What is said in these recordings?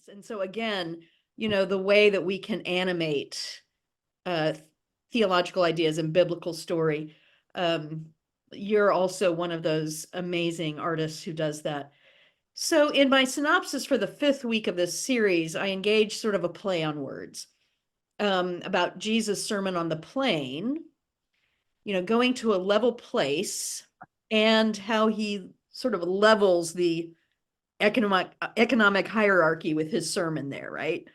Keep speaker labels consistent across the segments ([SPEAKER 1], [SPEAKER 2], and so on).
[SPEAKER 1] sense. And so again, the way that we can animate theological ideas and biblical story, you're also one of those amazing artists who does that. So in my synopsis for the 5th week of this series, I engaged sort of a play on words about Jesus' Sermon on the Plain, going to a level place, and how he sort of levels the economic hierarchy with his sermon there, right?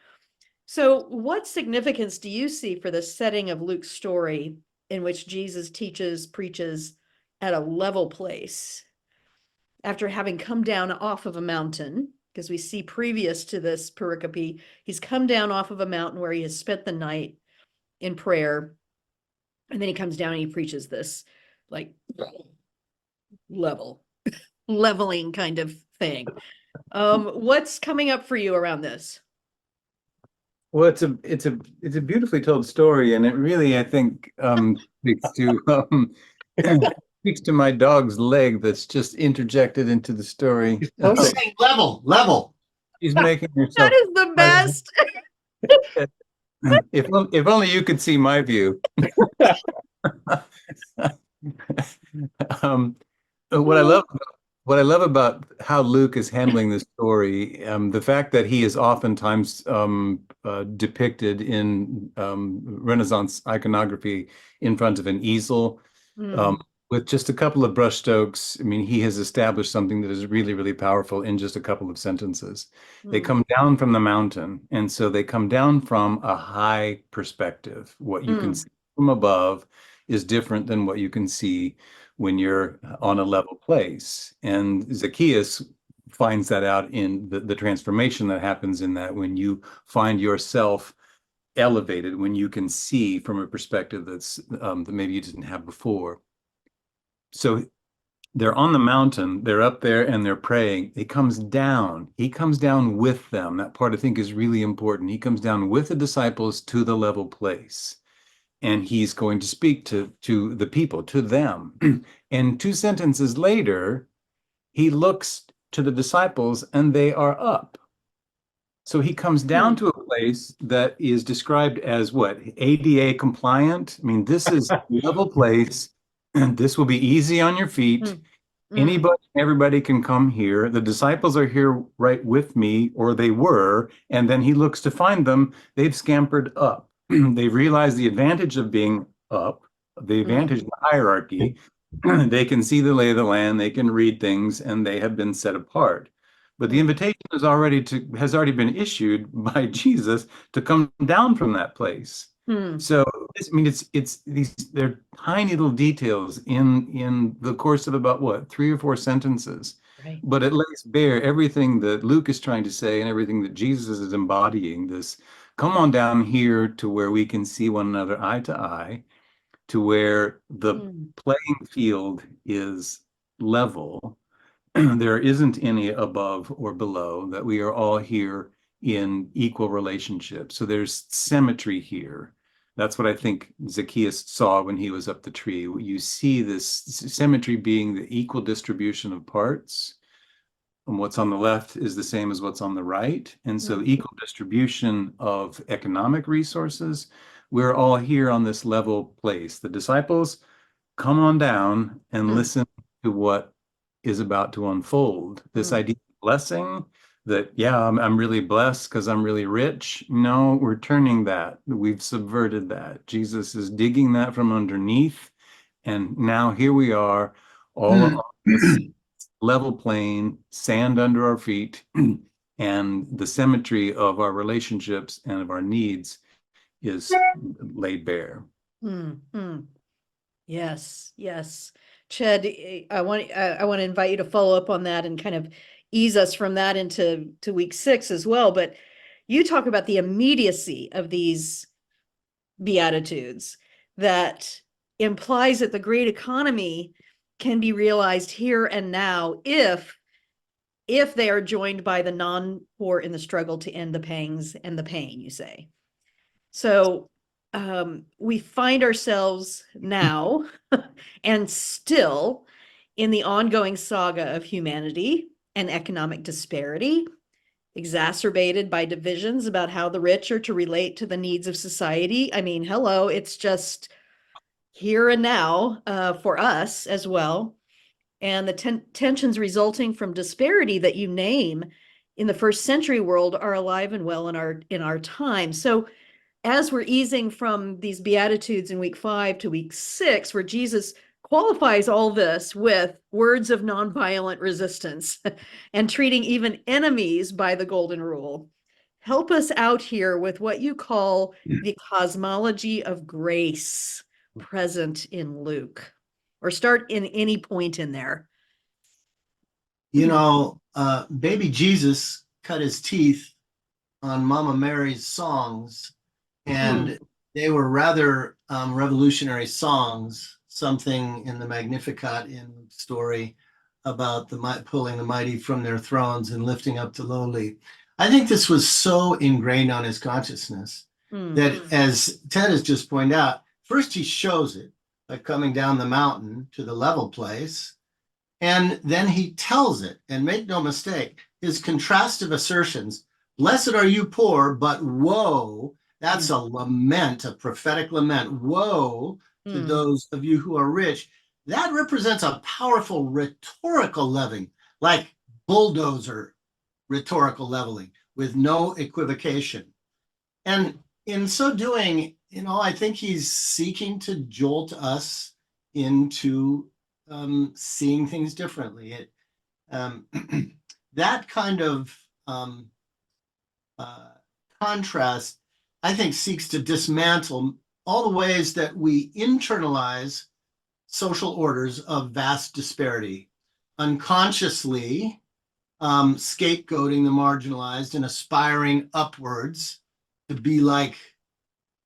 [SPEAKER 1] So what significance do you see for the setting of Luke's story in which Jesus preaches at a level place after having come down off of a mountain? Because we see previous to this pericope, he's come down off of a mountain where he has spent the night in prayer. And then he comes down and he preaches this like leveling kind of thing. What's coming up for you around this?
[SPEAKER 2] Well, it's a beautifully told story, and it really, I think, speaks to my dog's leg that's just interjected into the story.
[SPEAKER 3] He's saying level.
[SPEAKER 2] She's making herself.
[SPEAKER 1] That is the best.
[SPEAKER 2] If only you could see my view. What I love about how Luke is handling this story, the fact that he is oftentimes depicted in Renaissance iconography in front of an easel, with just a couple of brushstrokes. I mean, he has established something that is really, really powerful in just a couple of sentences. They come down from the mountain, and so they come down from a high perspective. What you can see from above is different than what you can see when you're on a level place. And Zacchaeus finds that out in the transformation that happens in that when you find yourself elevated, when you can see from a perspective that's that maybe you didn't have before. So they're on the mountain, they're up there and they're praying. He comes down with them. That part I think is really important. He comes down with the disciples to the level place. And he's going to speak to the people, to them. And 2 sentences later, he looks to the disciples and they are up. So he comes down to a place that is described as what? ADA compliant. I mean, this is a level place, and this will be easy on your feet. Anybody, everybody can come here. The disciples are here right with me, or they were. And then he looks to find them. They've scampered up. They realize the advantage of being up, the advantage of the hierarchy. They can see the lay of the land, they can read things, and they have been set apart. But the invitation has already been issued by Jesus to come down from that place. So I mean, they're tiny little details in the course of about what, 3 or 4 sentences. Right. But it lays bare everything that Luke is trying to say and everything that Jesus is embodying. This, come on down here to where we can see one another eye to eye, to where the playing field is level. There isn't any above or below, that we are all here in equal relationship. So there's symmetry here. That's what I think Zacchaeus saw when he was up the tree. You see this symmetry being the equal distribution of parts. And what's on the left is the same as what's on the right. And so equal distribution of economic resources. We're all here on this level place. The disciples come on down and listen to what is about to unfold. This idea of blessing, that, yeah, I'm really blessed because I'm really rich. No, we're turning that. We've subverted that. Jesus is digging that from underneath. And now here we are, all on this level plane, sand under our feet, and the symmetry of our relationships and of our needs is laid bare.
[SPEAKER 1] Yes. Ched, I want to invite you to follow up on that and kind of ease us from that into week 6 as well. But you talk about the immediacy of these Beatitudes that implies that the great economy can be realized here and now if they are joined by the non-poor in the struggle to end the pangs and the pain, you say. So we find ourselves now and still in the ongoing saga of humanity and economic disparity. exacerbated by divisions about how the rich are to relate to the needs of society. I mean, hello, it's just here and now for us as well. And the tensions resulting from disparity that you name in the first century world are alive and well in our time. So as we're easing from these Beatitudes in week 5 to week 6, where Jesus qualifies all this with words of nonviolent resistance and treating even enemies by the golden rule, help us out here with what you call the cosmology of grace present in Luke, or start in any point in there.
[SPEAKER 3] You know, baby Jesus cut his teeth on Mama Mary's songs, and they were rather revolutionary songs. Something in the Magnificat in Luke's story about the pulling the mighty from their thrones and lifting up the lowly. I think this was so ingrained on his consciousness that, as Ted has just pointed out, first he shows it by coming down the mountain to the level place, and then he tells it. And make no mistake, his contrastive assertions, blessed are you poor, but woe, that's a lament, a prophetic lament. Woe to those of you who are rich. That represents a powerful rhetorical leveling, like bulldozer rhetorical leveling with no equivocation. And in so doing, you know, I think he's seeking to jolt us into seeing things differently. That kind of contrast, I think, seeks to dismantle all the ways that we internalize social orders of vast disparity, unconsciously scapegoating the marginalized and aspiring upwards to be like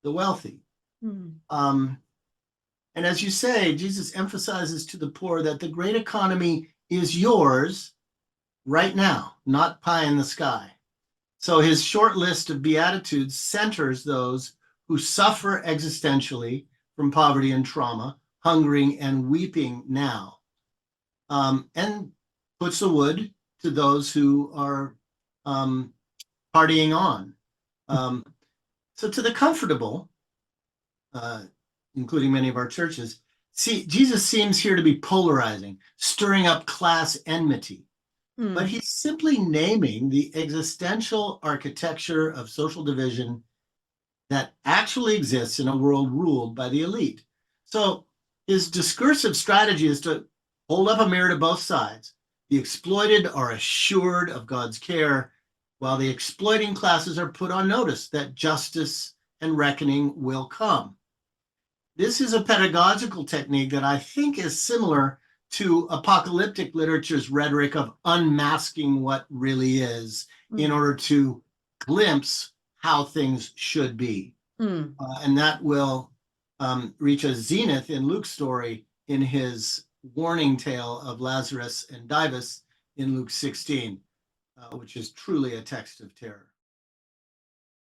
[SPEAKER 3] the wealthy. And as you say, Jesus emphasizes to the poor that the great economy is yours right now, not pie in the sky. So his short list of Beatitudes centers those who suffer existentially from poverty and trauma, hungering and weeping now, and puts the wood to those who are partying on. So to the comfortable, including many of our churches, see, Jesus seems here to be polarizing, stirring up class enmity. But he's simply naming the existential architecture of social division that actually exists in a world ruled by the elite. So his discursive strategy is to hold up a mirror to both sides. The exploited are assured of God's care, while the exploiting classes are put on notice that justice and reckoning will come. This is a pedagogical technique that I think is similar to apocalyptic literature's rhetoric of unmasking what really is in order to glimpse how things should be. And that will reach a zenith in Luke's story in his warning tale of Lazarus and Dives in Luke 16, which is truly a text of terror.